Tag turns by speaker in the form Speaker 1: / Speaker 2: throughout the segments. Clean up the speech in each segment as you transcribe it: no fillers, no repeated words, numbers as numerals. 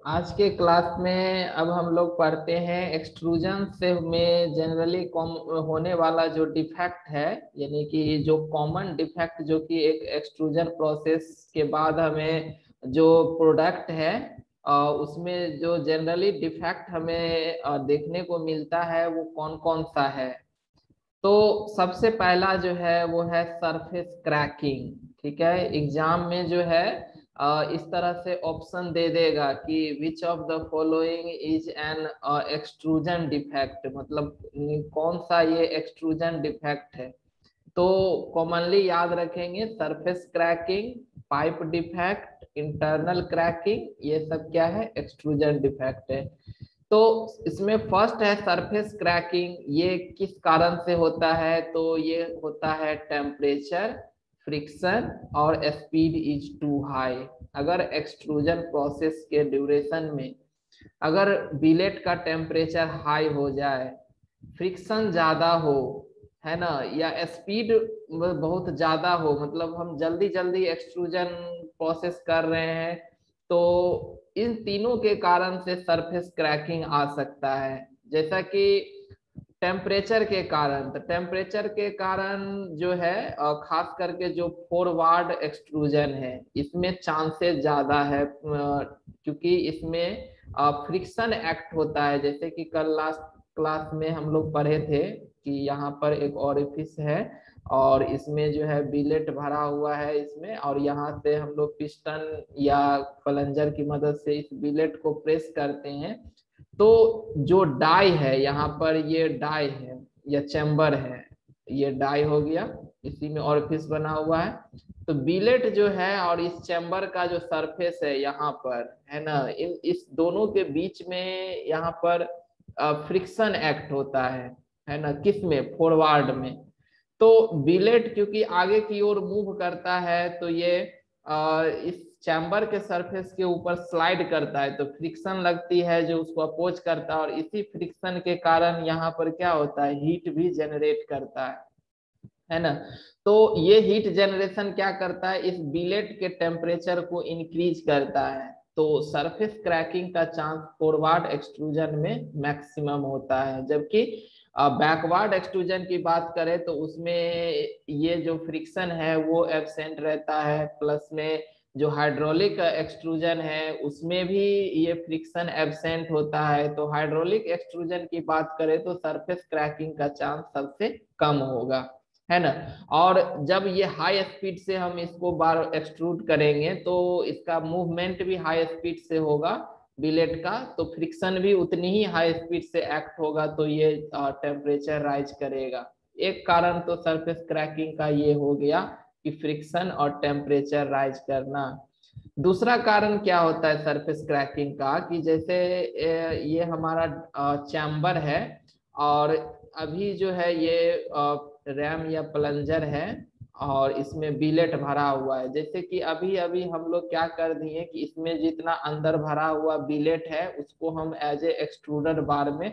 Speaker 1: आज के क्लास में अब हम लोग पढ़ते हैं एक्सट्रूजन से में जनरली कॉम होने वाला जो डिफेक्ट है, यानी कि जो कॉमन डिफेक्ट जो कि एक एक्सट्रूजन प्रोसेस के बाद हमें जो प्रोडक्ट है उसमें जो जनरली डिफेक्ट हमें देखने को मिलता है वो कौन कौन सा है। तो सबसे पहला जो है वो है सरफेस क्रैकिंग। ठीक है, एग्जाम में जो है इस तरह से ऑप्शन दे देगा कि which of the following is an extrusion defect, मतलब कौन सा ये एक्सट्रूजन डिफेक्ट है। तो कॉमनली याद रखेंगे surface cracking, pipe defect, internal cracking, ये सब क्या है, एक्सट्रूजन डिफेक्ट है। तो इसमें फर्स्ट है सरफेस क्रैकिंग। ये किस कारण से होता है, तो ये होता है टेम्परेचर, फ्रिक्शन और स्पीड इज टू हाई। अगर एक्सट्रूजन प्रोसेस के ड्यूरेशन में अगर बिलेट का टेम्परेचर हाई हो जाए, फ्रिक्शन ज्यादा हो, है ना, या स्पीड बहुत ज्यादा हो, मतलब हम जल्दी जल्दी एक्सट्रूजन प्रोसेस कर रहे हैं, तो इन तीनों के कारण से सरफेस क्रैकिंग आ सकता है। जैसा कि टेम्परेचर के कारण, तो टेम्परेचर के कारण जो है खास करके जो फॉरवर्ड एक्सट्रूजन है इसमें चांसेस ज्यादा है, क्योंकि इसमें फ्रिक्शन एक्ट होता है। जैसे कि कल लास्ट क्लास में हम लोग पढ़े थे कि यहाँ पर एक ओरिफिस है और इसमें जो है बिलेट भरा हुआ है इसमें, और यहाँ से हम लोग पिस्टन या प्लंजर की मदद से इस बिलेट को प्रेस करते हैं। तो जो डाई है यहाँ पर, ये डाई है या चैम्बर है, ये डाई हो गया, इसी में ऑरिफिस बना हुआ है। तो बिलेट जो है और इस चैम्बर का जो सरफेस है यहाँ पर, है ना, इन इस दोनों के बीच में यहाँ पर फ्रिक्शन एक्ट होता है ना, किस में, फॉरवर्ड में। तो बिलेट क्योंकि आगे की ओर मूव करता है तो ये इस चैम्बर के सरफेस के ऊपर स्लाइड करता है, तो फ्रिक्शन लगती है जो उसको अपोज करता है, और इसी फ्रिक्शन के कारण यहाँ पर क्या होता है, हीट भी जनरेट करता है ना। तो ये हीट जनरेशन क्या करता है, इस बिलेट के टेम्परेचर को इंक्रीज करता है। तो सरफेस क्रैकिंग का चांस फॉरवर्ड एक्सट्रूजन में मैक्सिमम होता है, जबकि बैकवर्ड एक्सट्रूजन की बात करें तो उसमें ये जो फ्रिक्शन है वो एब्सेंट रहता है, प्लस में जो हाइड्रोलिक एक्सट्रूजन है उसमें भी ये फ्रिक्शन एब्सेंट होता है। तो हाइड्रोलिक एक्सट्रूजन की बात करें तो सरफेस क्रैकिंग का चांस सबसे कम होगा, है ना। और जब ये हाई स्पीड से हम इसको बार एक्सट्रूड करेंगे तो इसका मूवमेंट भी हाई स्पीड से होगा बिलेट का, तो फ्रिक्शन भी उतनी ही हाई स्पीड से एक्ट होगा, तो ये टेम्परेचर राइज करेगा। एक कारण तो सरफेस क्रैकिंग का ये हो गया कि फ्रिक्शन और टेम्परेचर राइज करना। दूसरा कारण क्या होता है सरफेस क्रैकिंग का, कि जैसे ये हमारा चैम्बर है और अभी जो है ये रैम या प्लंजर है और इसमें बिलेट भरा हुआ है। जैसे कि अभी अभी हम लोग क्या कर दिए कि इसमें जितना अंदर भरा हुआ बिलेट है उसको हम एज ए एक्सट्रूडर बार में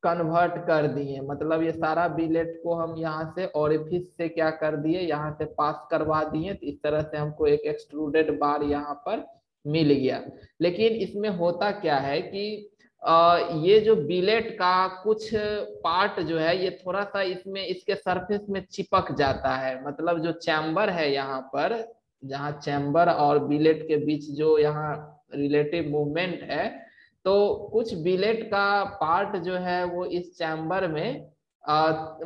Speaker 1: कन्वर्ट कर दिए, मतलब ये सारा बिलेट को हम यहाँ से ओरिफिस से क्या कर दिए, यहाँ से पास करवा दिए, तो इस तरह से हमको एक एक्सट्रूडेड बार यहाँ पर मिल गया। लेकिन इसमें होता क्या है कि ये जो बिलेट का कुछ पार्ट जो है ये थोड़ा सा इसमें इसके सरफेस में चिपक जाता है, मतलब जो चैम्बर है यहाँ पर, जहाँ चैम्बर और बिलेट के बीच जो यहाँ रिलेटिव मूवमेंट है, तो कुछ बिलेट का पार्ट जो है वो इस चैम्बर में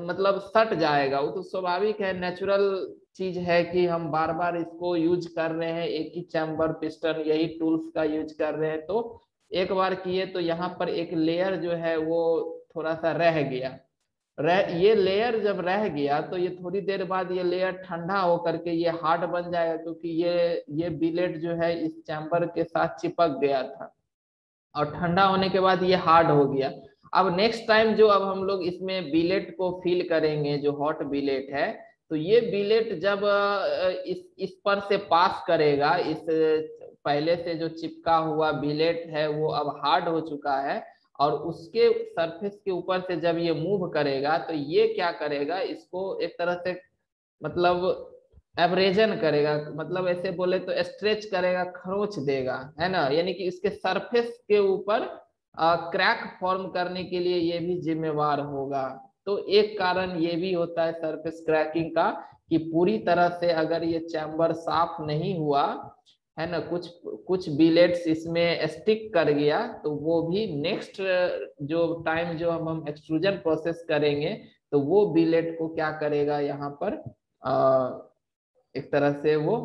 Speaker 1: मतलब सट जाएगा। वो तो स्वाभाविक है, नेचुरल चीज है कि हम बार बार इसको यूज कर रहे हैं, एक ही चैम्बर पिस्टन यही टूल्स का यूज कर रहे हैं, तो एक बार किए तो यहाँ पर एक लेयर जो है वो थोड़ा सा रह गया। ये लेयर जब रह गया तो ये थोड़ी देर बाद ये लेयर ठंडा होकर के ये हार्ड बन जाएगा, क्योंकि ये बिलेट जो है इस चैम्बर के साथ चिपक गया था और ठंडा होने के बाद ये हार्ड हो गया। अब नेक्स्ट टाइम जो अब हम लोग इसमें बिलेट को फिल करेंगे, जो हॉट बिलेट है, तो ये बिलेट जब इस पर से पास करेगा, इस पहले से जो चिपका हुआ बिलेट है वो अब हार्ड हो चुका है, और उसके सरफेस के ऊपर से जब ये मूव करेगा तो ये क्या करेगा, इसको एक तरह से मतलब एब्रेजन करेगा, मतलब ऐसे बोले तो स्ट्रेच करेगा, खरोच देगा, है ना, यानी कि इसके सरफेस के ऊपर क्रैक फॉर्म करने के लिए ये भी जिम्मेवार होगा। तो एक कारण ये भी होता है सरफेस क्रैकिंग का कि पूरी तरह से अगर ये चैम्बर साफ नहीं हुआ, है ना, कुछ कुछ बिलेट्स इसमें स्टिक कर गया, तो वो भी नेक्स्ट जो टाइम जो हम एक्सट्रूजन प्रोसेस करेंगे, तो वो बिलेट को क्या करेगा यहाँ पर एक तरह से वो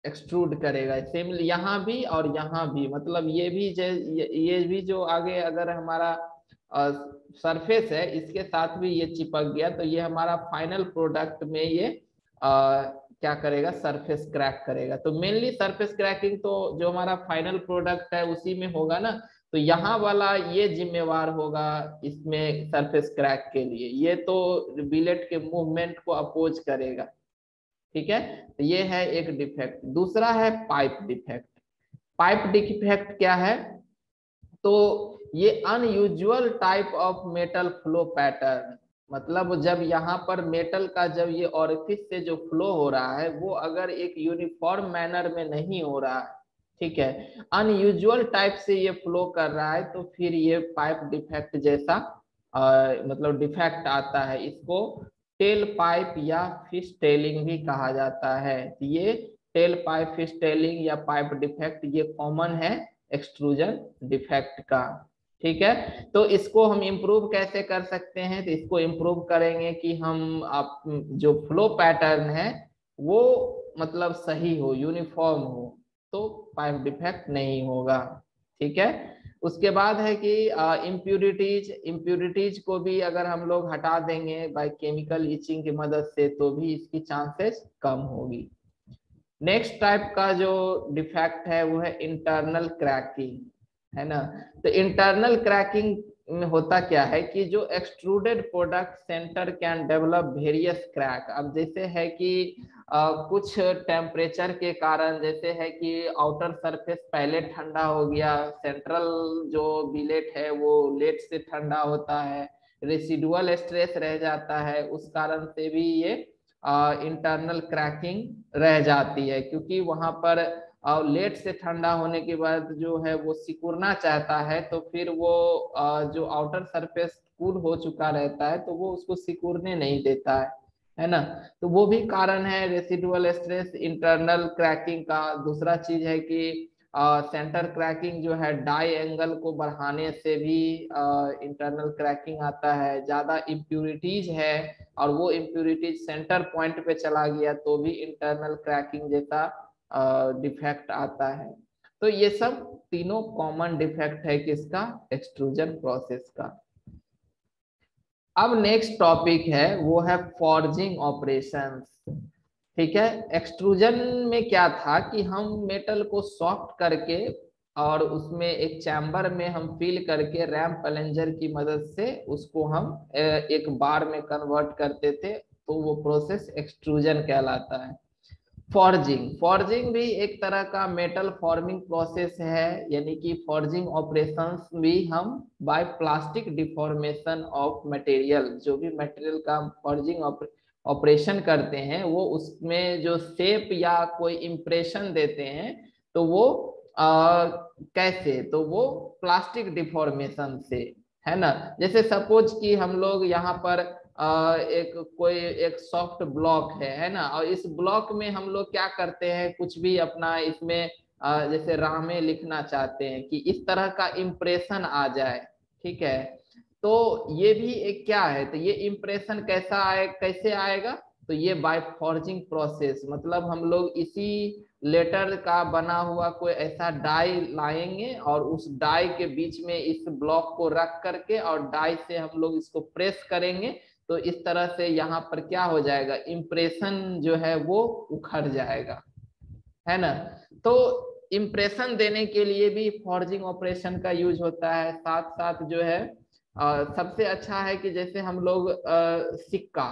Speaker 1: एक्सट्रूड करेगा। सेम यहाँ भी और यहाँ भी, मतलब ये भी ये भी जो आगे अगर हमारा सरफेस है इसके साथ भी ये चिपक गया, तो ये हमारा फाइनल प्रोडक्ट में ये क्या करेगा, सरफेस क्रैक करेगा। तो मेनली सरफेस क्रैकिंग तो जो हमारा फाइनल प्रोडक्ट है उसी में होगा ना, तो यहाँ वाला ये जिम्मेवार होगा इसमें सरफेस क्रैक के लिए, ये तो बिलेट के मूवमेंट को अपोज करेगा। ठीक है, तो ये है एक डिफेक्ट। दूसरा है पाइप डिफेक्ट। पाइप डिफेक्ट क्या है, तो ये unusual type of metal flow pattern, मतलब जब यहाँ पर मेटल का जब ये ऑरिफिस से जो फ्लो हो रहा है वो अगर एक यूनिफॉर्म मैनर में नहीं हो रहा है, ठीक है, अनयूजुअल टाइप से ये फ्लो कर रहा है, तो फिर ये पाइप डिफेक्ट जैसा मतलब डिफेक्ट आता है। इसको टेल पाइप या फिश टेलिंग भी कहा जाता है। तो ये टेल पाइप, फिश टेलिंग या पाइप डिफेक्ट ये कॉमन है एक्सट्रूजन डिफेक्ट का। ठीक है, तो इसको हम इम्प्रूव कैसे कर सकते हैं, तो इसको इम्प्रूव करेंगे कि हम आप जो फ्लो पैटर्न है वो मतलब सही हो, यूनिफॉर्म हो, तो पाइप डिफेक्ट नहीं होगा। ठीक है, उसके बाद है कि इम्प्यूरिटीज को भी अगर हम लोग हटा देंगे बाय केमिकल इचिंग की मदद से, तो भी इसकी चांसेस कम होगी। नेक्स्ट टाइप का जो डिफेक्ट है वो है इंटरनल क्रैकिंग, है ना। तो इंटरनल क्रैकिंग में होता क्या है कि जो extruded product centre can develop various crack. अब जैसे है कि कुछ टेम्परेचर के कारण, जैसे है कि आउटर सरफेस पहले ठंडा हो गया, सेंट्रल जो बिलेट है वो लेट से ठंडा होता है, रेसिडुअल स्ट्रेस रह जाता है, उस कारण से भी ये इंटरनल क्रैकिंग रह जाती है, क्योंकि वहां पर लेट से ठंडा होने के बाद जो है वो सिकुड़ना चाहता है, तो फिर वो जो आउटर सरफेस कूल हो चुका रहता है तो वो उसको सिकुड़ने नहीं देता है ना। तो वो भी कारण है रेसिडुअल स्ट्रेस इंटरनल क्रैकिंग का। दूसरा चीज है कि सेंटर क्रैकिंग जो है, डाई एंगल को बढ़ाने से भी इंटरनल क्रैकिंग आता है। ज्यादा इम्प्यूरिटीज है और वो इम्प्यूरिटीज सेंटर पॉइंट पे चला गया, तो भी इंटरनल क्रैकिंग जैसा डिफेक्ट आता है। तो ये सब तीनों कॉमन डिफेक्ट है किसका, एक्सट्रूजन प्रोसेस का। अब नेक्स्ट टॉपिक है वो है फॉर्जिंग ऑपरेशंस। ठीक है, एक्सट्रूजन में क्या था कि हम मेटल को सॉफ्ट करके और उसमें एक चैम्बर में हम फिल करके रैम प्लंजर की मदद से उसको हम एक बार में कन्वर्ट करते थे, तो वो प्रोसेस एक्सट्रूजन कहलाता है। फॉर्जिंग, फॉर्जिंग भी एक तरह का मेटल फॉर्मिंग प्रोसेस है, यानी कि फॉर्जिंग ऑपरेशंस भी हम bye plastic deformation of material, जो भी मटेरियल का फॉर्जिंग ऑपरेशन करते हैं वो उसमें जो शेप या कोई इंप्रेशन देते हैं, तो वो कैसे, तो वो प्लास्टिक डिफॉर्मेशन से, है ना। जैसे सपोज कि हम लोग यहाँ पर एक कोई एक सॉफ्ट ब्लॉक है ना, और इस ब्लॉक में हम लोग क्या करते हैं, कुछ भी अपना इसमें जैसे रामें लिखना चाहते हैं कि इस तरह का इंप्रेशन आ जाए। ठीक है, तो ये भी एक क्या है, तो ये इंप्रेशन कैसा आए, कैसे आएगा, तो ये बाय फॉर्जिंग प्रोसेस, मतलब हम लोग इसी लेटर का बना हुआ कोई ऐसा डाई लाएंगे और उस डाई के बीच में इस ब्लॉक को रख करके और डाई से हम लोग इसको प्रेस करेंगे, तो इस तरह से यहाँ पर क्या हो जाएगा, इंप्रेशन जो है वो उखड़ जाएगा, है ना। तो इंप्रेशन देने के लिए भी फॉर्जिंग ऑपरेशन का यूज होता है। साथ साथ जो है सबसे अच्छा है कि जैसे हम लोग सिक्का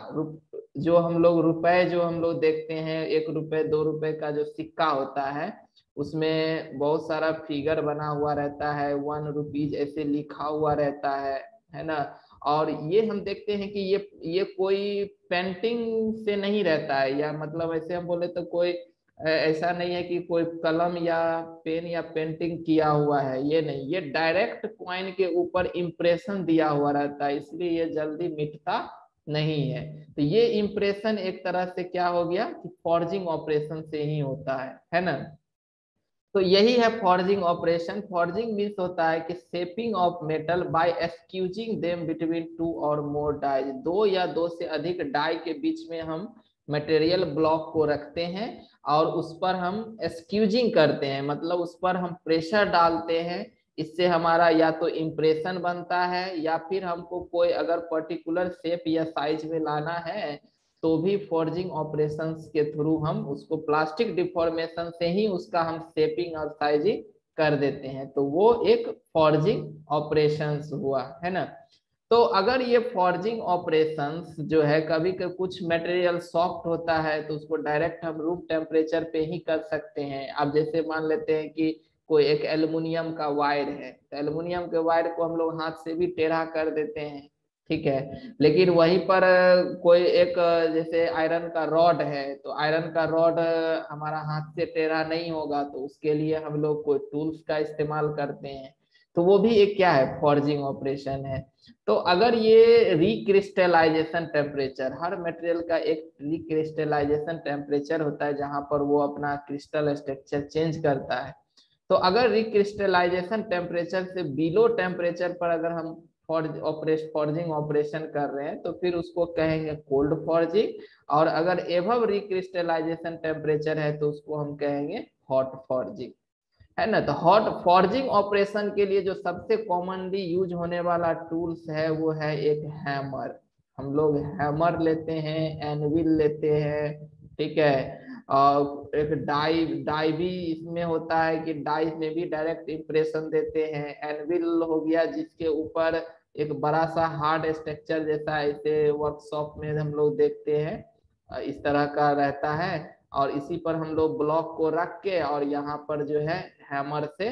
Speaker 1: जो हम लोग रुपए जो हम लोग देखते हैं, 1 रुपए 2 रुपए का जो सिक्का होता है उसमें बहुत सारा फिगर बना हुआ रहता है, 1 रुपीज ऐसे लिखा हुआ रहता है ना। और ये हम देखते हैं कि ये कोई पेंटिंग से नहीं रहता है, या मतलब ऐसे हम बोले तो कोई ऐसा नहीं है कि कोई कलम या पेन या पेंटिंग किया हुआ है, ये नहीं, ये डायरेक्ट कॉइन के ऊपर इम्प्रेशन दिया हुआ रहता है, इसलिए ये जल्दी मिटता नहीं है। तो ये इम्प्रेशन एक तरह से क्या हो गया कि फॉर्जिंग ऑपरेशन से ही होता है ना। तो यही है फॉर्जिंग ऑपरेशन। फॉर्जिंग मीन्स होता है कि shaping of metal by excusing them between two और मोर डाई, दो या दो से अधिक डाई के बीच में हम मटेरियल ब्लॉक को रखते हैं और उस पर हम एक्सक्यूजिंग करते हैं, मतलब उस पर हम प्रेशर डालते हैं। इससे हमारा या तो इम्प्रेशन बनता है, या फिर हमको कोई अगर पर्टिकुलर शेप या साइज में लाना है तो भी फॉर्जिंग ऑपरेशंस के थ्रू हम उसको प्लास्टिक डिफॉर्मेशन से ही उसका हम शेपिंग और साइजिंग कर देते हैं, तो वो एक फॉर्जिंग ऑपरेशंस हुआ, है ना। तो अगर ये फॉर्जिंग ऑपरेशंस जो है, कभी कभी कुछ मटेरियल सॉफ्ट होता है तो उसको डायरेक्ट हम रूम टेम्परेचर पे ही कर सकते हैं। अब जैसे मान लेते हैं कि कोई एक एल्युमिनियम का वायर है, तो एल्युमिनियम के वायर को हम लोग हाथ से भी टेढ़ा कर देते हैं, ठीक है। लेकिन वहीं पर कोई एक जैसे आयरन का रॉड है, तो आयरन का रॉड हमारा हाथ से टेढ़ा नहीं होगा, तो उसके लिए हम लोग कोई टूल्स का इस्तेमाल करते हैं, तो वो भी एक क्या है, फॉर्जिंग ऑपरेशन है। तो अगर ये रिक्रिस्टलाइजेशन टेम्परेचर, हर मटेरियल का एक रिक्रिस्टलाइजेशन टेम्परेचर होता है जहां पर वो अपना क्रिस्टल स्ट्रक्चर चेंज करता है। तो अगर रिक्रिस्टलाइजेशन टेम्परेचर से बिलो टेम्परेचर पर अगर हम फॉर्जिंग ऑपरेशन कर रहे हैं तो फिर उसको कहेंगे कोल्ड फॉर्जिंग, और अगर एबव रिक्रिस्टलाइजेशन टेम्परेचर है तो उसको हम कहेंगे हॉट फॉर्जिंग, है ना। तो हॉट फॉर्जिंग ऑपरेशन के लिए जो सबसे कॉमनली यूज होने वाला टूल्स है वो है एक हैमर। हम लोग हैमर लेते हैं, एनविल लेते हैं, ठीक है। और एक डाई डाई भी इसमें होता है कि डाई में भी डायरेक्ट इंप्रेशन देते हैं। एनविल हो गया जिसके ऊपर एक बड़ा सा हार्ड स्ट्रक्चर जैसा ऐसे वर्कशॉप में हम लोग देखते हैं, इस तरह का रहता है, और इसी पर हम लोग ब्लॉक को रख के और यहाँ पर जो है हैमर से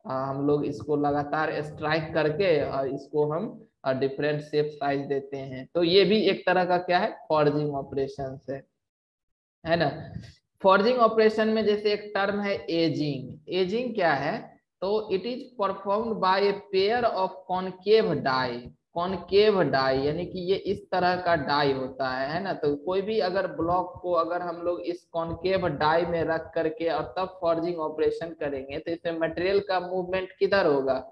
Speaker 1: हम लोग इसको लगातार स्ट्राइक करके और इसको हम डिफरेंट शेप साइज देते हैं। तो ये भी एक तरह का क्या है, फॉर्जिंग ऑपरेशन है ना। फॉर्जिंग ऑपरेशन में जैसे एक टर्म है एजिंग। एजिंग क्या है, तो it is performed by a pair of concave die. Concave die यानी कि ये इस तरह का डाई होता है ना। तो कोई भी अगर ब्लॉक को अगर हम लोग इस कॉनकेव डाई में रख करके और तब फॉर्जिंग ऑपरेशन करेंगे तो इसमें मटेरियल का मूवमेंट किधर होगा,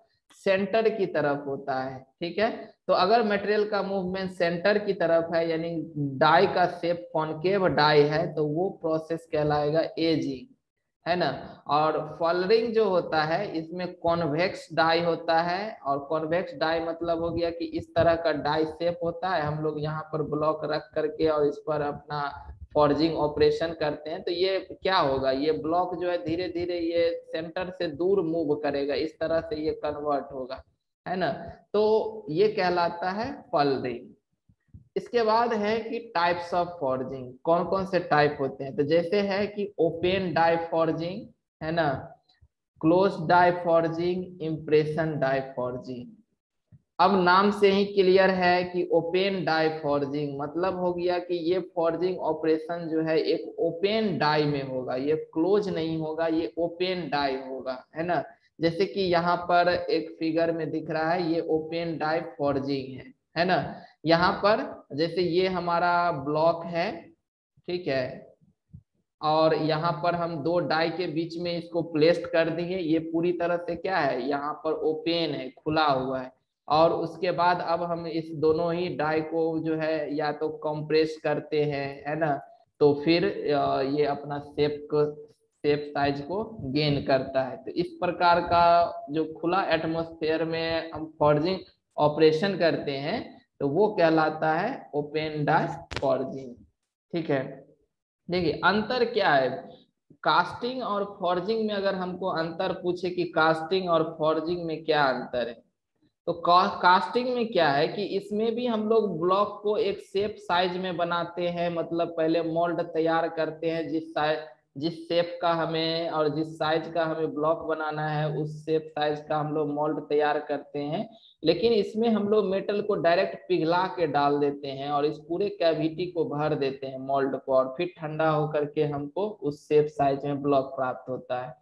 Speaker 1: सेंटर की तरफ होता है, ठीक है। तो अगर मटेरियल का मूवमेंट सेंटर की तरफ है यानी डाई का शेप कॉनकेव डाई है तो वो प्रोसेस कहलाएगा एजिंग, है ना। और फॉलरिंग जो होता है इसमें कॉन्वेक्स डाई होता है, और कॉन्वेक्स डाई मतलब हो गया कि इस तरह का डाई शेप होता है, हम लोग यहाँ पर ब्लॉक रख करके और इस पर अपना फॉर्जिंग ऑपरेशन करते हैं, तो ये क्या होगा, ये ब्लॉक जो है धीरे धीरे ये सेंटर से दूर मूव करेगा, इस तरह से ये कन्वर्ट होगा, है ना। तो ये कहलाता है फॉलरिंग। इसके बाद है कि टाइप्स ऑफ फॉर्जिंग, कौन कौन से टाइप होते हैं, तो जैसे है कि ओपन डाई फॉर्जिंग, है ना, close die forging, impression die forging. अब नाम से ही क्लियर है कि ओपन डाई फॉर्जिंग मतलब हो गया कि ये फॉर्जिंग ऑपरेशन जो है एक ओपन डाई में होगा, ये क्लोज नहीं होगा, ये ओपन डाई होगा, है ना। जैसे कि यहाँ पर एक फिगर में दिख रहा है, ये ओपन डाई फॉर्जिंग है ना। यहाँ पर जैसे ये हमारा ब्लॉक है, ठीक है, और यहाँ पर हम दो डाई के बीच में इसको प्लेस्ड कर दिए, ये पूरी तरह से क्या है, यहाँ पर ओपन है, खुला हुआ है। और उसके बाद अब हम इस दोनों ही डाई को जो है या तो कंप्रेस करते हैं, है ना, तो फिर ये अपना शेप साइज को गेन करता है। तो इस प्रकार का जो खुला एटमॉस्फेयर में हम फॉर्जिंग ऑपरेशन करते हैं तो वो कहलाता है ओपन डाई फॉर्जिंग, ठीक है। देखिए अंतर क्या है, कास्टिंग और फॉर्जिंग में अगर हमको अंतर पूछे कि कास्टिंग और फॉर्जिंग में क्या अंतर है, तो कास्टिंग में क्या है कि इसमें भी हम लोग ब्लॉक को एक शेप साइज में बनाते हैं, मतलब पहले मोल्ड तैयार करते हैं जिस शेप का हमें और जिस साइज का हमें ब्लॉक बनाना है उस शेप साइज का हम लोग मोल्ड तैयार करते हैं। लेकिन इसमें हम लोग मेटल को डायरेक्ट पिघला के डाल देते हैं और इस पूरे कैविटी को भर देते हैं मोल्ड को, और फिर ठंडा होकर के हमको उस शेप साइज में ब्लॉक प्राप्त होता है।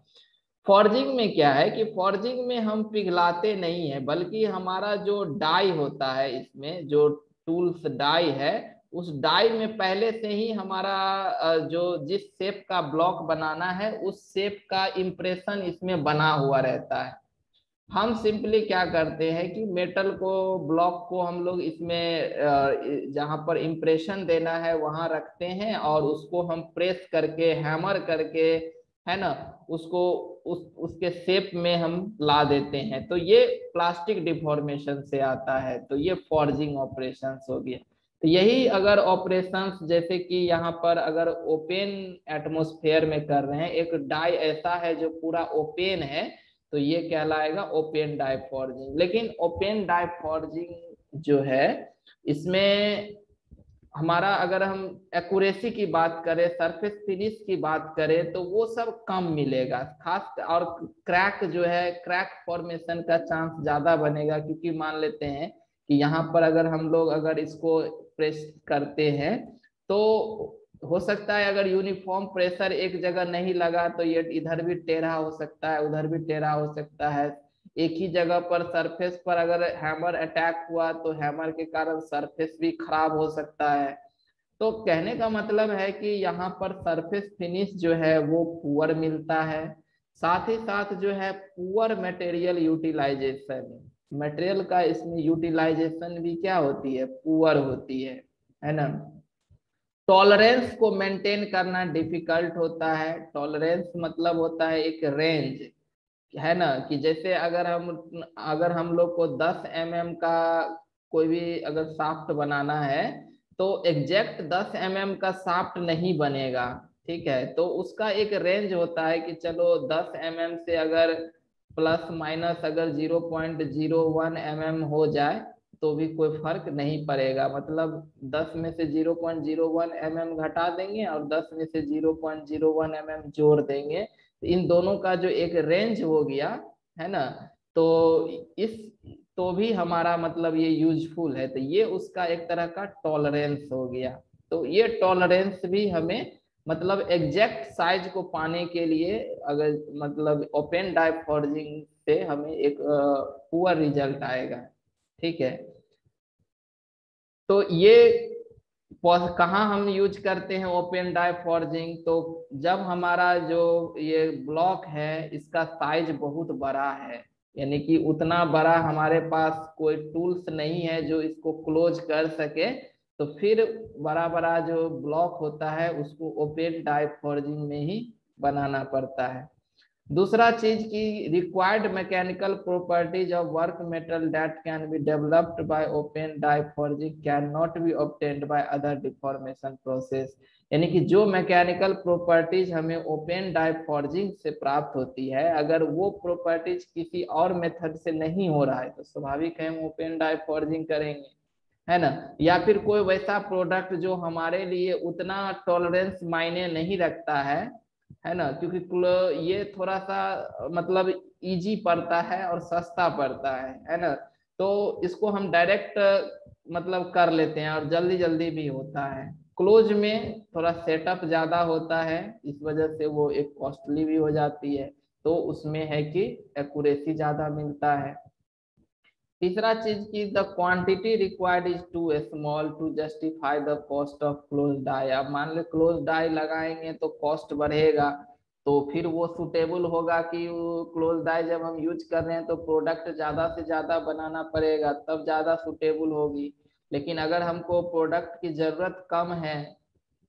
Speaker 1: फॉर्जिंग में क्या है कि फॉर्जिंग में हम पिघलाते नहीं है, बल्कि हमारा जो डाई होता है, इसमें जो टूल्स डाई है, उस डाई में पहले से ही हमारा जो जिस शेप का ब्लॉक बनाना है उस शेप का इम्प्रेशन इसमें बना हुआ रहता है। हम सिंपली क्या करते हैं कि मेटल को ब्लॉक को हम लोग इसमें जहां पर इम्प्रेशन देना है वहां रखते हैं और उसको हम प्रेस करके हैमर करके, है ना, उसको उसके शेप में हम ला देते हैं। तो ये प्लास्टिक डिफॉर्मेशन से आता है, तो ये फॉर्जिंग ऑपरेशंस हो गया। तो यही अगर ऑपरेशंस जैसे कि यहाँ पर अगर ओपन एटमॉस्फेयर में कर रहे हैं, एक डाई ऐसा है जो पूरा ओपन है, तो ये कहलाएगा ओपन डाई फॉर्जिंग। लेकिन ओपन डाई फॉर्जिंग जो है, इसमें हमारा अगर हम एक्यूरेसी की बात करें, सरफेस फिनिश की बात करें, तो वो सब कम मिलेगा खास, और क्रैक जो है, क्रैक फॉर्मेशन का चांस ज्यादा बनेगा, क्योंकि मान लेते हैं कि यहाँ पर अगर हम लोग अगर इसको प्रेस करते हैं तो हो सकता है अगर यूनिफॉर्म प्रेशर एक जगह नहीं लगा तो ये इधर भी टेढ़ा हो सकता है, उधर भी टेढ़ा हो सकता है। एक ही जगह पर सरफेस पर अगर हैमर अटैक हुआ तो हैमर के कारण सरफेस भी खराब हो सकता है। तो कहने का मतलब है कि यहाँ पर सरफेस फिनिश जो है वो पुअर मिलता है। साथ ही साथ जो है पुअर मटेरियल यूटिलाइजेशन, मटेरियल का इसमें यूटिलाइजेशन भी क्या होती है, पुअर होती है ना। टॉलरेंस को मेंटेन करना डिफिकल्ट होता है। टॉलरेंस मतलब होता है एक रेंज, है ना, कि जैसे अगर हम लोग को 10 का कोई भी अगर शाफ्ट बनाना है तो एग्जैक्ट 10 का शाफ्ट नहीं बनेगा। ठीक है, तो उसका एक रेंज होता है कि चलो 10 से अगर प्लस माइनस अगर 0.01 हो जाए तो भी कोई फर्क नहीं पड़ेगा। मतलब 10 में से 0.01 घटा देंगे और 10 में से 0.01 जोड़ देंगे, तो इन दोनों का जो एक रेंज हो गया, है ना, तो इस तो भी हमारा मतलब ये यूजफुल है, तो ये उसका एक तरह का टॉलरेंस हो गया। तो ये टॉलरेंस भी हमें मतलब एग्जैक्ट साइज को पाने के लिए, अगर मतलब ओपन डाई फॉर्जिंग से हमें एक पुअर रिजल्ट आएगा। ठीक है, तो ये कहाँ हम यूज करते हैं ओपन डाई फॉर्जिंग, तो जब हमारा जो ये ब्लॉक है इसका साइज बहुत बड़ा है, यानी कि उतना बड़ा हमारे पास कोई टूल्स नहीं है जो इसको क्लोज कर सके, तो फिर बड़ा बड़ा जो ब्लॉक होता है उसको ओपन डाई फॉर्जिंग में ही बनाना पड़ता है। दूसरा चीज की required mechanical properties of work metal that can be developed by open die forging can not be obtained by other deformation process. यानी कि जो मैकेनिकल प्रॉपर्टीज हमें ओपन डाई फॉर्जिंग से प्राप्त होती है, अगर वो प्रॉपर्टीज किसी और मेथड से नहीं हो रहा है तो स्वाभाविक है हम ओपन डाई फॉर्जिंग करेंगे, है ना। या फिर कोई वैसा प्रोडक्ट जो हमारे लिए उतना टॉलरेंस मायने नहीं रखता है ना, क्योंकि ये थोड़ा सा मतलब इजी पड़ता है और सस्ता पड़ता है ना, तो इसको हम डायरेक्ट मतलब कर लेते हैं और जल्दी जल्दी भी होता है। क्लोज में थोड़ा सेटअप ज्यादा होता है, इस वजह से वो एक कॉस्टली भी हो जाती है, तो उसमें है कि एक्यूरेसी ज्यादा मिलता है। तीसरा चीज की the quantity required is too small to justify the cost of close die. अब मान लो क्लोज डाई लगाएंगे तो कॉस्ट बढ़ेगा, तो फिर वो सुटेबल होगा कि क्लोज डाई जब हम यूज कर रहे हैं तो प्रोडक्ट ज्यादा से ज्यादा बनाना पड़ेगा तब ज्यादा सुटेबल होगी। लेकिन अगर हमको प्रोडक्ट की जरूरत कम है,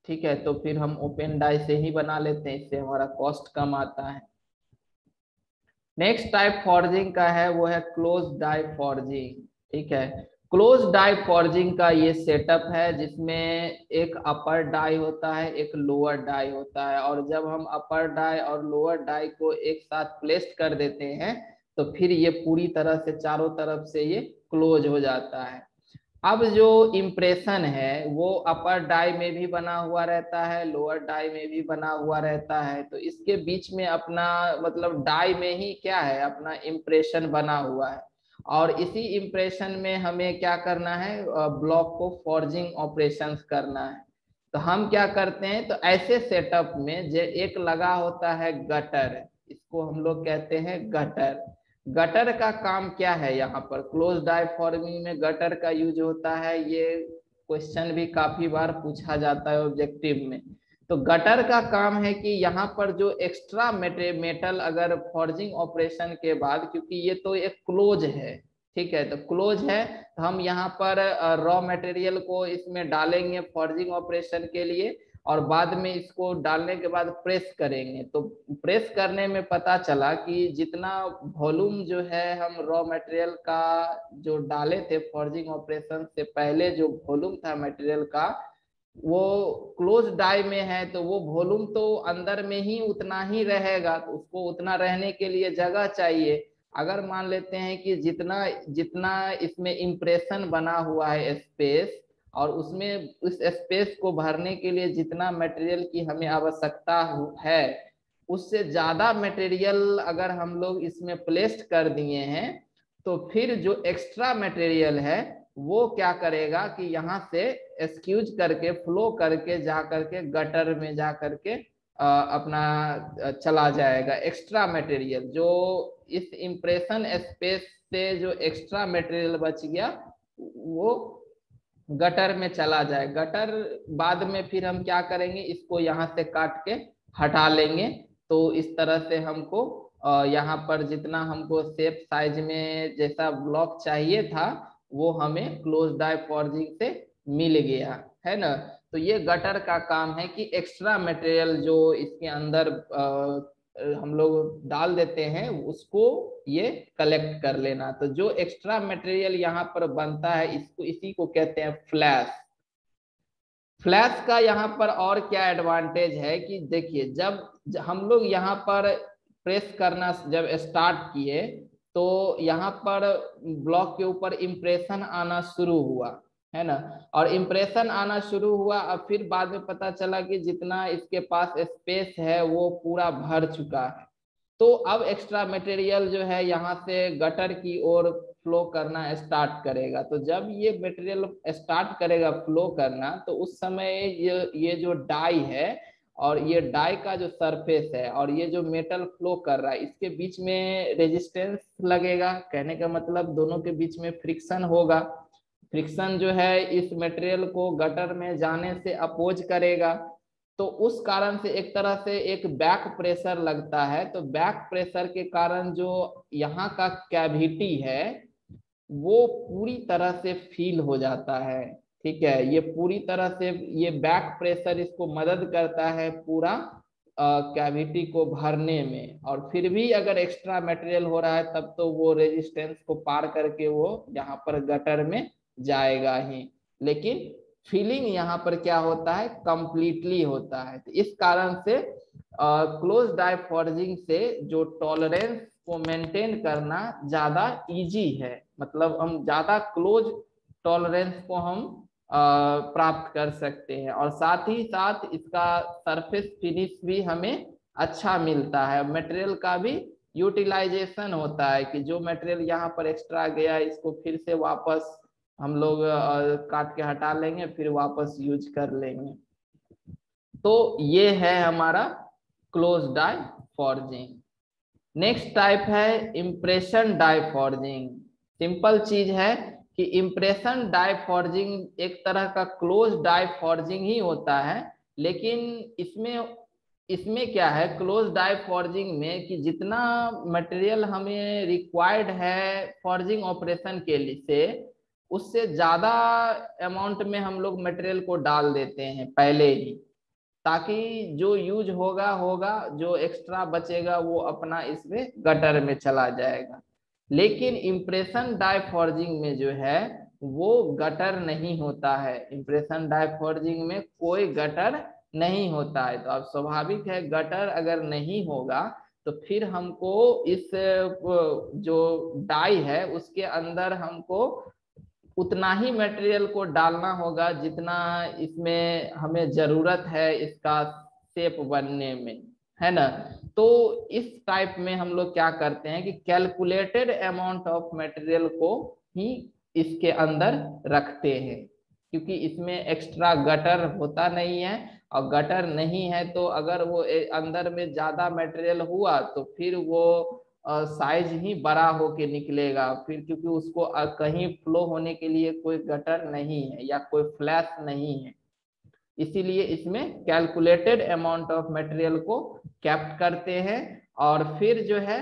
Speaker 1: ठीक है, तो फिर हम ओपन डाई से ही बना लेते हैं, इससे हमारा कॉस्ट कम आता है। नेक्स्ट टाइप फॉर्जिंग का है वो है क्लोज डाई फॉर्जिंग। ठीक है, क्लोज डाई फॉर्जिंग का ये सेटअप है जिसमें एक अपर डाई होता है, एक लोअर डाई होता है, और जब हम अपर डाई और लोअर डाई को एक साथ प्लेस कर देते हैं तो फिर ये पूरी तरह से चारों तरफ से ये क्लोज हो जाता है। अब जो इम्प्रेशन है वो अपर डाई में भी बना हुआ रहता है, लोअर डाई में भी बना हुआ रहता है। तो इसके बीच में अपना मतलब डाई में ही क्या है, अपना इम्प्रेशन बना हुआ है। और इसी इम्प्रेशन में हमें क्या करना है, ब्लॉक को फॉर्जिंग ऑपरेशंस करना है। तो हम क्या करते हैं, तो ऐसे सेटअप में जो एक लगा होता है गटर, इसको हम लोग कहते हैं गटर। गटर का काम क्या है, यहाँ पर क्लोज डाई फॉर्मिंग में गटर का यूज होता है। ये क्वेश्चन भी काफी बार पूछा जाता है ऑब्जेक्टिव में। तो गटर का काम है कि यहाँ पर जो एक्स्ट्रा मेटल अगर फॉर्जिंग ऑपरेशन के बाद, क्योंकि ये तो एक क्लोज है, ठीक है, तो क्लोज है, तो हम यहाँ पर रॉ मटेरियल को इसमें डालेंगे फॉर्जिंग ऑपरेशन के लिए, और बाद में इसको डालने के बाद प्रेस करेंगे। तो प्रेस करने में पता चला कि जितना वॉल्यूम जो है हम रॉ मटेरियल का जो डाले थे फॉर्जिंग ऑपरेशन से पहले, जो वॉल्यूम था मटेरियल का, वो क्लोज डाई में है, तो वो वॉल्यूम तो अंदर में ही उतना ही रहेगा। तो उसको उतना रहने के लिए जगह चाहिए। अगर मान लेते हैं कि जितना जितना इसमें इम्प्रेशन बना हुआ है स्पेस, और उसमें उस स्पेस को भरने के लिए जितना मटेरियल की हमें आवश्यकता है, उससे ज्यादा मटेरियल अगर हम लोग इसमें प्लेस्ड कर दिए हैं, तो फिर जो एक्स्ट्रा मटेरियल है वो क्या करेगा कि यहाँ से एक्सक्यूज करके फ्लो करके जा करके गटर में जा करके अपना चला जाएगा। एक्स्ट्रा मटेरियल जो इस इम्प्रेशन स्पेस से जो एक्स्ट्रा मटेरियल बच गया, वो गटर में चला जाए। गटर बाद में फिर हम क्या करेंगे, इसको यहाँ से काट के हटा लेंगे। तो इस तरह से हमको यहाँ पर जितना हमको शेप साइज में जैसा ब्लॉक चाहिए था, वो हमें क्लोज डाई फॉर्जिंग से मिल गया है ना। तो ये गटर का काम है कि एक्स्ट्रा मटेरियल जो इसके अंदर हम लोग डाल देते हैं, उसको ये कलेक्ट कर लेना। तो जो एक्स्ट्रा मटेरियल यहाँ पर बनता है, इसको इसी को कहते हैं फ्लैश। फ्लैश का यहाँ पर और क्या एडवांटेज है कि देखिए, जब हम लोग यहाँ पर प्रेस करना जब स्टार्ट किए, तो यहाँ पर ब्लॉक के ऊपर इम्प्रेशन आना शुरू हुआ, है ना। और इम्प्रेशन आना शुरू हुआ, अब फिर बाद में पता चला कि जितना इसके पास स्पेस है वो पूरा भर चुका है। तो अब एक्स्ट्रा मटेरियल जो है यहाँ से गटर की ओर फ्लो करना स्टार्ट करेगा। तो जब ये मटेरियल स्टार्ट करेगा फ्लो करना, तो उस समय ये जो डाई है, और ये डाई का जो सरफेस है, और ये जो मेटल फ्लो कर रहा है, इसके बीच में रेजिस्टेंस लगेगा। कहने का मतलब दोनों के बीच में फ्रिक्शन होगा। फ्रिक्शन जो है इस मटेरियल को गटर में जाने से अपोज करेगा। तो उस कारण से एक तरह से एक बैक प्रेशर लगता है। तो बैक प्रेशर के कारण जो यहाँ का कैविटी है वो पूरी तरह से फील हो जाता है, ठीक है। ये पूरी तरह से ये बैक प्रेशर इसको मदद करता है पूरा कैविटी को भरने में। और फिर भी अगर एक्स्ट्रा मटेरियल हो रहा है, तब तो वो रेजिस्टेंस को पार करके वो यहाँ पर गटर में जाएगा ही। लेकिन फीलिंग यहाँ पर क्या होता है, कंप्लीटली होता है। तो इस कारण से क्लोज डाई फॉर्जिंग से जो टॉलरेंस को मेंटेन करना ज्यादा इजी है। मतलब हम ज्यादा क्लोज टॉलरेंस को हम प्राप्त कर सकते हैं, और साथ ही साथ इसका सरफेस फिनिश भी हमें अच्छा मिलता है। मटेरियल का भी यूटिलाइजेशन होता है कि जो मटेरियल यहाँ पर एक्स्ट्रा गया, इसको फिर से वापस हम लोग काट के हटा लेंगे, फिर वापस यूज कर लेंगे। तो ये है हमारा close die forging. Next type है इम्प्रेशन डाई फॉर्जिंग। सिंपल चीज है कि इम्प्रेशन डाई फॉर्जिंग एक तरह का क्लोज डाई फॉर्जिंग ही होता है। लेकिन इसमें इसमें क्या है, क्लोज डाई फॉर्जिंग में कि जितना मटेरियल हमें रिक्वायर्ड है फॉर्जिंग ऑपरेशन के लिए से, उससे ज्यादा अमाउंट में हम लोग मटेरियल को डाल देते हैं पहले ही, ताकि जो यूज होगा होगा, जो एक्स्ट्रा बचेगा वो अपना इसमें गटर में चला जाएगा। लेकिन इम्प्रेशन डाई फॉर्जिंग में जो है वो गटर नहीं होता है। इम्प्रेशन डाई फॉर्जिंग में कोई गटर नहीं होता है। तो अब स्वाभाविक है, गटर अगर नहीं होगा तो फिर हमको इस जो डाई है उसके अंदर हमको उतना ही मटेरियल को डालना होगा जितना इसमें हमें जरूरत है इसका शेप बनने में, है ना। तो इस टाइप में हम लोग क्या करते हैं कि कैलकुलेटेड अमाउंट ऑफ मटेरियल को ही इसके अंदर रखते हैं, क्योंकि इसमें एक्स्ट्रा गटर होता नहीं है। और गटर नहीं है तो अगर वो अंदर में ज्यादा मटेरियल हुआ तो फिर वो साइज ही बड़ा होके निकलेगा फिर, क्योंकि उसको कहीं फ्लो होने के लिए कोई गटर नहीं है या कोई फ्लैश नहीं है। इसीलिए इसमें कैलकुलेटेड अमाउंट ऑफ मटेरियल को कैप्ट करते हैं और फिर जो है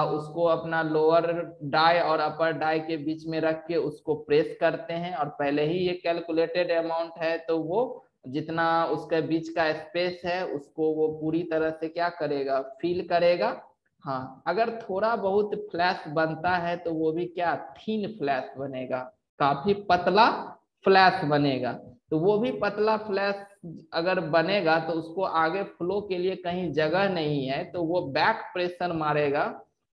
Speaker 1: उसको अपना लोअर डाई और अपर डाई के बीच में रख के उसको प्रेस करते हैं। और पहले ही ये कैलकुलेटेड अमाउंट है तो वो जितना उसके बीच का स्पेस है उसको वो पूरी तरह से क्या करेगा, फिल करेगा। हाँ, अगर थोड़ा बहुत फ्लैश बनता है तो वो भी क्या, थीन फ्लैश बनेगा, काफी पतला फ्लैश बनेगा। तो वो भी पतला फ्लैश अगर बनेगा तो उसको आगे फ्लो के लिए कहीं जगह नहीं है तो वो बैक प्रेशर मारेगा।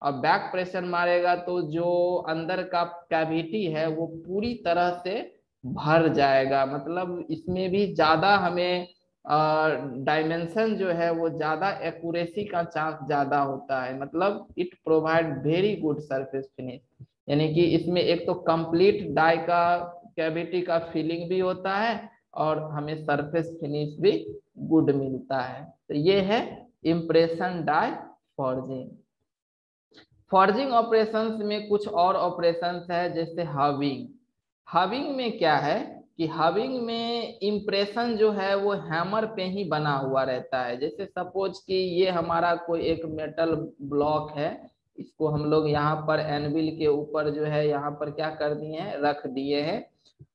Speaker 1: और बैक प्रेशर मारेगा तो जो अंदर का कैविटी है वो पूरी तरह से भर जाएगा। मतलब इसमें भी ज्यादा हमें डायमेंशन जो है वो ज्यादा एक्यूरेसी का चांस ज्यादा होता है। मतलब it provide very good surface finish, यानी कि इसमें एक तो कंप्लीट डाई का कैविटी का फीलिंग भी होता है और हमें सरफेस फिनिश भी गुड मिलता है। तो ये है impression die forging. Forging operations में कुछ और ऑपरेशंस है जैसे हविंग। हविंग में क्या है कि हविंग में इम्प्रेशन जो है वो हैमर पे ही बना हुआ रहता है। जैसे सपोज कि ये हमारा कोई एक मेटल ब्लॉक है, इसको हम लोग यहाँ पर एनविल के ऊपर जो है यहाँ पर क्या कर दिए हैं, रख दिए हैं।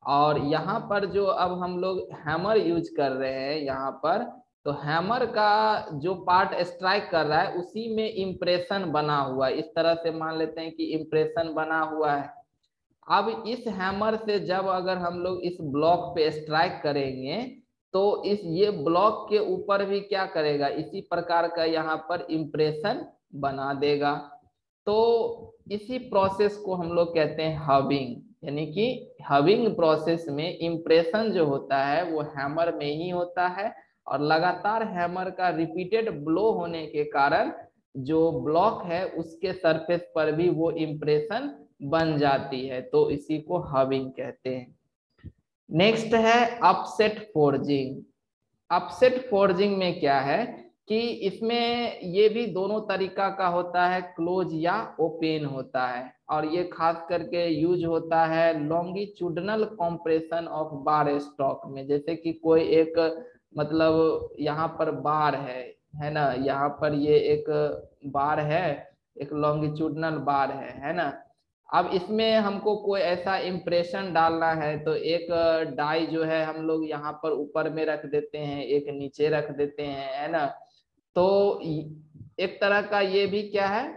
Speaker 1: और यहाँ पर जो अब हम लोग हैमर यूज कर रहे हैं यहाँ पर, तो हैमर का जो पार्ट स्ट्राइक कर रहा है उसी में इम्प्रेशन बना हुआ है। इस तरह से मान लेते हैं कि इम्प्रेशन बना हुआ है। अब इस हैमर से जब अगर हम लोग इस ब्लॉक पे स्ट्राइक करेंगे तो इस ये ब्लॉक के ऊपर भी क्या करेगा, इसी प्रकार का यहाँ पर इम्प्रेशन बना देगा। तो इसी प्रोसेस को हम लोग कहते हैं हविंग। यानी कि हविंग प्रोसेस में इम्प्रेशन जो होता है वो हैमर में ही होता है और लगातार हैमर का रिपीटेड ब्लो होने के कारण जो ब्लॉक है उसके सरफेस पर भी वो इम्प्रेशन बन जाती है। तो इसी को हविंग कहते हैं। नेक्स्ट है अपसेट फोर्जिंग। अपसेट फोर्जिंग में क्या है कि इसमें ये भी दोनों तरीका का होता है, क्लोज या ओपन होता है। और ये खास करके यूज होता है longitudinal compression of bar stock में। जैसे कि कोई एक मतलब यहाँ पर बार है ना, यहाँ पर ये एक बार है, एक लॉन्गिट्यूडनल बार है ना। अब इसमें हमको कोई ऐसा इम्प्रेशन डालना है तो एक डाई जो है हम लोग यहाँ पर ऊपर में रख देते हैं, एक नीचे रख देते हैं, है ना। तो एक तरह का ये भी क्या है,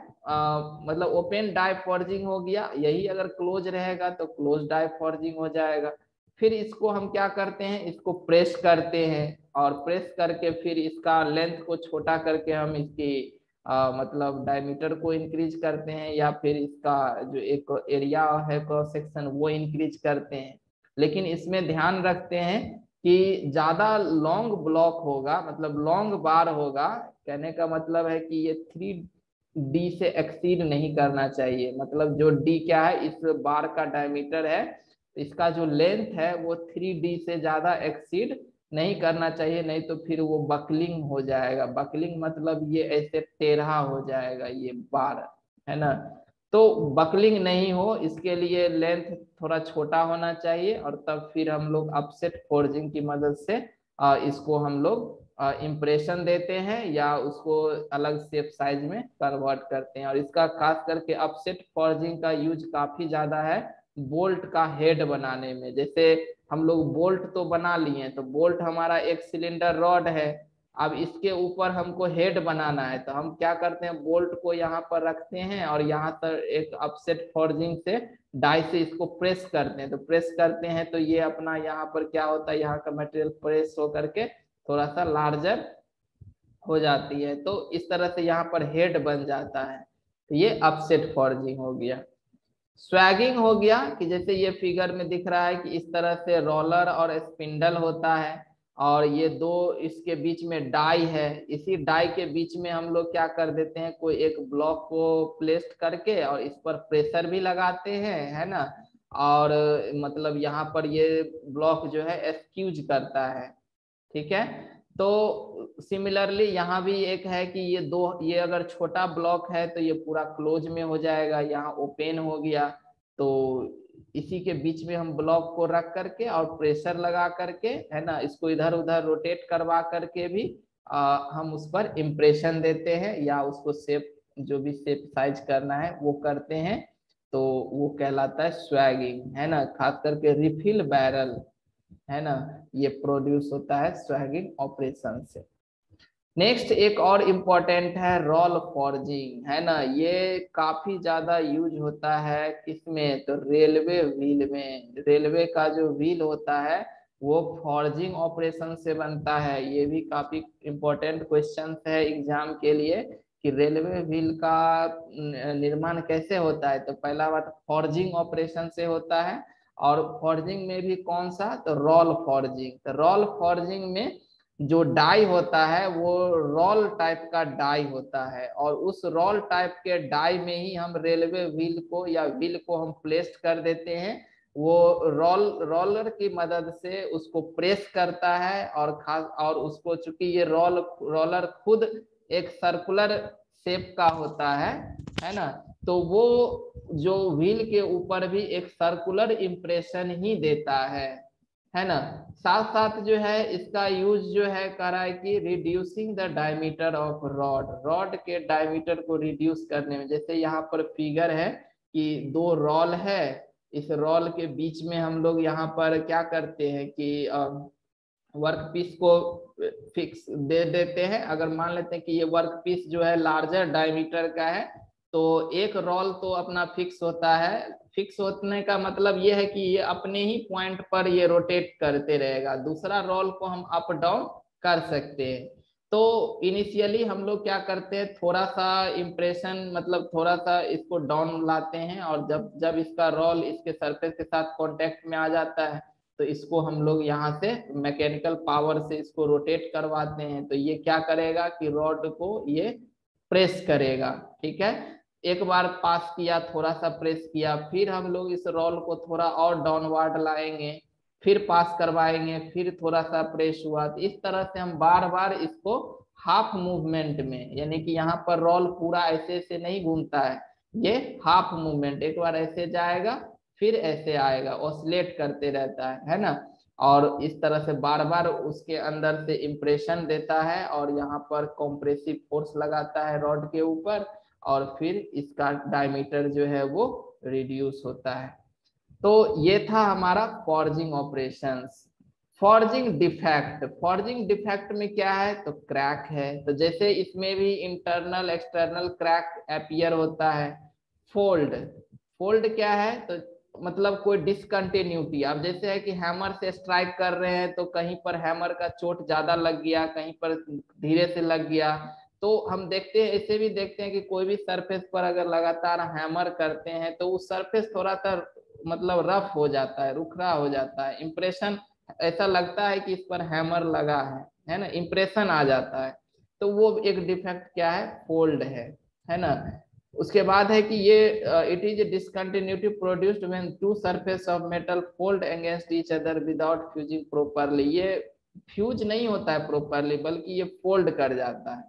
Speaker 1: मतलब ओपन डाई फॉर्जिंग हो गया। यही अगर क्लोज रहेगा तो क्लोज डाई फॉर्जिंग हो जाएगा। फिर इसको हम क्या करते हैं, इसको प्रेस करते हैं और प्रेस करके फिर इसका लेंथ को छोटा करके हम इसकी मतलब डायमीटर को इंक्रीज करते हैं या फिर इसका जो एक एरिया है क्रॉस सेक्शन वो इंक्रीज करते हैं। लेकिन इसमें ध्यान रखते हैं कि ज्यादा लॉन्ग ब्लॉक होगा, मतलब लॉन्ग बार होगा। कहने का मतलब है कि ये 3D से एक्सीड नहीं करना चाहिए। मतलब जो D क्या है, इस बार का डायमीटर है, इसका जो लेंथ है वो 3D से ज्यादा एक्सीड नहीं करना चाहिए, नहीं तो फिर वो बकलिंग हो जाएगा। बकलिंग मतलब ये ऐसे टेढ़ा हो जाएगा ये बार, है ना। तो बकलिंग नहीं हो इसके लिए लेंथ थोड़ा छोटा होना चाहिए और तब फिर हम लोग अपसेट फोर्जिंग की मदद से इसको हम लोग इम्प्रेशन देते हैं या उसको अलग शेप साइज में कन्वर्ट करते हैं। और इसका खास करके अपसेट फोर्जिंग का यूज काफी ज्यादा है बोल्ट का हेड बनाने में। जैसे हम लोग बोल्ट तो बना लिए, तो बोल्ट हमारा एक सिलेंडर रॉड है। अब इसके ऊपर हमको हेड बनाना है तो हम क्या करते हैं, बोल्ट को यहाँ पर रखते हैं और यहाँ पर एक अपसेट फोर्जिंग से डाई से इसको प्रेस करते हैं। तो प्रेस करते हैं तो ये अपना यहाँ पर क्या होता है, यहाँ का मटेरियल प्रेस हो करके थोड़ा सा लार्जर हो जाती है। तो इस तरह से यहाँ पर हेड बन जाता है। तो ये अपसेट फोर्जिंग हो गया। स्वैगिंग हो गया कि जैसे ये फिगर में दिख रहा है कि इस तरह से रोलर और स्पिंडल होता है, और ये दो इसके बीच में डाई है। इसी डाई के बीच में हम लोग क्या कर देते हैं, कोई एक ब्लॉक को प्लेस करके और इस पर प्रेशर भी लगाते हैं, है ना। और मतलब यहाँ पर ये ब्लॉक जो है एक्सक्यूज करता है, ठीक है। तो सिमिलरली यहाँ भी एक है कि ये दो, ये अगर छोटा ब्लॉक है तो ये पूरा क्लोज में हो जाएगा, यहाँ ओपन हो गया। तो इसी के बीच में हम ब्लॉक को रख करके और प्रेशर लगा करके, है ना, इसको इधर उधर रोटेट करवा करके भी हम उस पर इम्प्रेशन देते हैं, या उसको शेप, जो भी शेप साइज करना है वो करते हैं। तो वो कहलाता है स्वैगिंग, है ना। खास करके रिफिल बैरल, है ना, ये प्रोड्यूस होता है स्वैगिंग ऑपरेशन से। नेक्स्ट एक और इम्पोर्टेंट है रोल फॉर्जिंग, है ना। ये काफी ज्यादा यूज होता है किसमें, तो रेलवे व्हील में। रेलवे का जो व्हील होता है वो फॉर्जिंग ऑपरेशन से बनता है। ये भी काफी इम्पोर्टेंट क्वेश्चन है एग्जाम के लिए कि रेलवे व्हील का निर्माण कैसे होता है। तो पहला बात फॉर्जिंग ऑपरेशन से होता है, और फॉर्जिंग में भी कौन सा, तो रोल फॉर्जिंग। तो रोल फॉर्जिंग में जो डाई होता है वो रोल टाइप का डाई होता है, और उस रोल टाइप के डाई में ही हम रेलवे व्हील को या व्हील को हम प्लेस कर देते हैं। वो रोलर की मदद से उसको प्रेस करता है, और खास और उसको चूंकि ये रोलर खुद एक सर्कुलर शेप का होता है ना। तो वो जो व्हील के ऊपर भी एक सर्कुलर इंप्रेशन ही देता है ना। साथ साथ जो है इसका यूज जो है कर रहा है कि reducing the diameter of rod, rod के डायमीटर को रिड्यूस करने में। जैसे यहाँ पर फिगर है कि दो रॉल है, इस रॉल के बीच में हम लोग यहाँ पर क्या करते हैं कि वर्क पीस को फिक्स दे देते हैं। अगर मान लेते हैं कि ये वर्क पीस जो है लार्जर डायमीटर का है, तो एक रोल तो अपना फिक्स होता है। फिक्स होने का मतलब ये है कि ये अपने ही पॉइंट पर ये रोटेट करते रहेगा, दूसरा रोल को हम अप डाउन कर सकते हैं। तो इनिशियली हम लोग क्या करते हैं, थोड़ा सा इम्प्रेशन, मतलब थोड़ा सा इसको डाउन लाते हैं, और जब जब इसका रोल इसके सरफेस के साथ कांटेक्ट में आ जाता है तो इसको हम लोग यहाँ से मैकेनिकल पावर से इसको रोटेट करवाते हैं। तो ये क्या करेगा कि रॉड को ये प्रेस करेगा, ठीक है। एक बार पास किया, थोड़ा सा प्रेस किया, फिर हम लोग इस रोल को थोड़ा और डाउनवर्ड लाएंगे, फिर पास करवाएंगे, फिर थोड़ा सा प्रेस हुआ। तो इस तरह से हम बार बार इसको हाफ मूवमेंट में, यानी कि यहाँ पर रोल पूरा ऐसे ऐसे नहीं घूमता है, ये हाफ मूवमेंट, एक बार ऐसे जाएगा फिर ऐसे आएगा, ऑसिलेट करते रहता है ना। और इस तरह से बार बार उसके अंदर से इंप्रेशन देता है, और यहाँ पर कॉम्प्रेसिव फोर्स लगाता है रॉड के ऊपर, और फिर इसका डायमीटर जो है वो रिड्यूस होता है। तो ये था हमारा forging operations. Forging defect, forging defect में क्या है, तो क्रैक है। तो जैसे इसमें भी इंटरनल एक्सटर्नल क्रैक अपीयर होता है। फोल्ड, फोल्ड क्या है, तो मतलब कोई डिसकंटिन्यूटी। अब जैसे है कि हैमर से स्ट्राइक कर रहे हैं तो कहीं पर हैमर का चोट ज्यादा लग गया, कहीं पर धीरे से लग गया। तो हम देखते हैं, ऐसे भी देखते हैं कि कोई भी सरफेस पर अगर लगातार हैमर करते हैं तो उस सरफेस थोड़ा सा मतलब रफ हो जाता है, रुखरा हो जाता है, इंप्रेशन ऐसा लगता है कि इस पर हैमर लगा है ना, इंप्रेशन आ जाता है। तो वो एक डिफेक्ट क्या है, फोल्ड है ना। उसके बाद है कि ये it is discontinuity produced when two surface of metal fold against each other without fusing properly. ये फ्यूज नहीं होता है प्रॉपरली, बल्कि ये फोल्ड कर जाता है।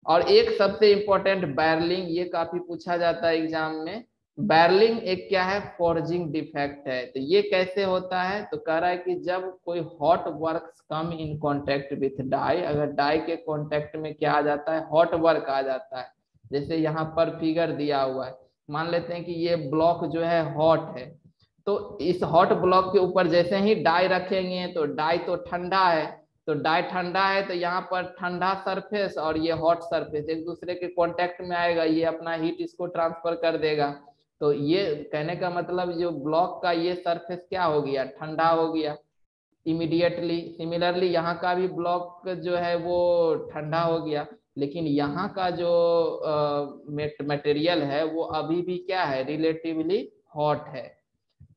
Speaker 1: और एक सबसे इंपॉर्टेंट बैरलिंग, ये काफी पूछा जाता है एग्जाम में। बैरलिंग एक क्या है, फॉर्जिंग डिफेक्ट है। तो ये कैसे होता है, तो कह रहा है कि जब कोई hot works come in contact with die, अगर डाई के कांटेक्ट में क्या आ जाता है, हॉट वर्क आ जाता है। जैसे यहाँ पर फिगर दिया हुआ है, मान लेते हैं कि ये ब्लॉक जो है हॉट है, तो इस हॉट ब्लॉक के ऊपर जैसे ही डाई रखेंगे, तो डाई तो ठंडा है, तो डाई ठंडा है तो यहाँ पर ठंडा सरफेस और ये हॉट सरफेस एक दूसरे के कांटेक्ट में आएगा, ये अपना हीट इसको ट्रांसफर कर देगा। तो ये कहने का मतलब जो ब्लॉक का ये सरफेस क्या हो गया, ठंडा हो गया इमीडिएटली। सिमिलरली यहाँ का भी ब्लॉक जो है वो ठंडा हो गया। लेकिन यहाँ का जो मटेरियल है वो अभी भी क्या है, रिलेटिवली हॉट है।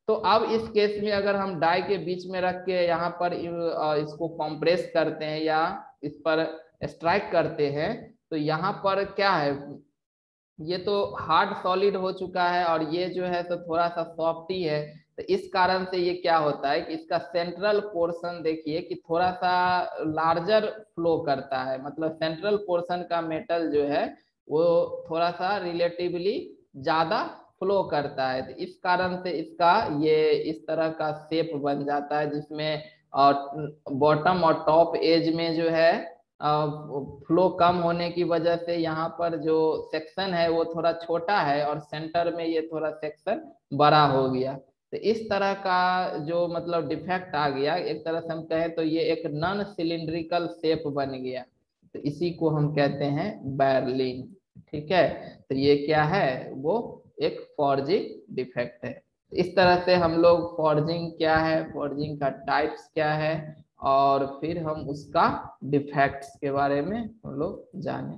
Speaker 1: तो अब इस केस में अगर हम डाई के बीच में रख के यहाँ पर इसको कंप्रेस करते हैं या इस पर स्ट्राइक करते हैं, तो यहाँ पर क्या है, ये तो हार्ड सॉलिड हो चुका है और ये जो है तो थोड़ा सा सॉफ्ट ही है। तो इस कारण से ये क्या होता है कि इसका सेंट्रल पोर्शन देखिए कि थोड़ा सा लार्जर फ्लो करता है, मतलब सेंट्रल पोर्शन का मेटल जो है वो थोड़ा सा रिलेटिवली ज्यादा फ्लो करता है। तो इस कारण से इसका ये इस तरह का शेप बन जाता है, जिसमें बॉटम और टॉप एज में जो है फ्लो कम होने की वजह से यहाँ पर जो सेक्शन है वो थोड़ा छोटा है और सेंटर में ये थोड़ा सेक्शन बड़ा हो गया। तो इस तरह का जो मतलब डिफेक्ट आ गया, एक तरह से हम कहें तो ये एक नॉन सिलिंड्रिकल शेप बन गया। तो इसी को हम कहते हैं बैरलिंग। ठीक है, तो ये क्या है, वो एक फॉर्जिंग डिफेक्ट है। इस तरह से हम लोग फॉर्जिंग क्या है, फॉर्जिंग का टाइप्स क्या है, और फिर हम उसका डिफेक्ट्स के बारे में हम लोग जाने।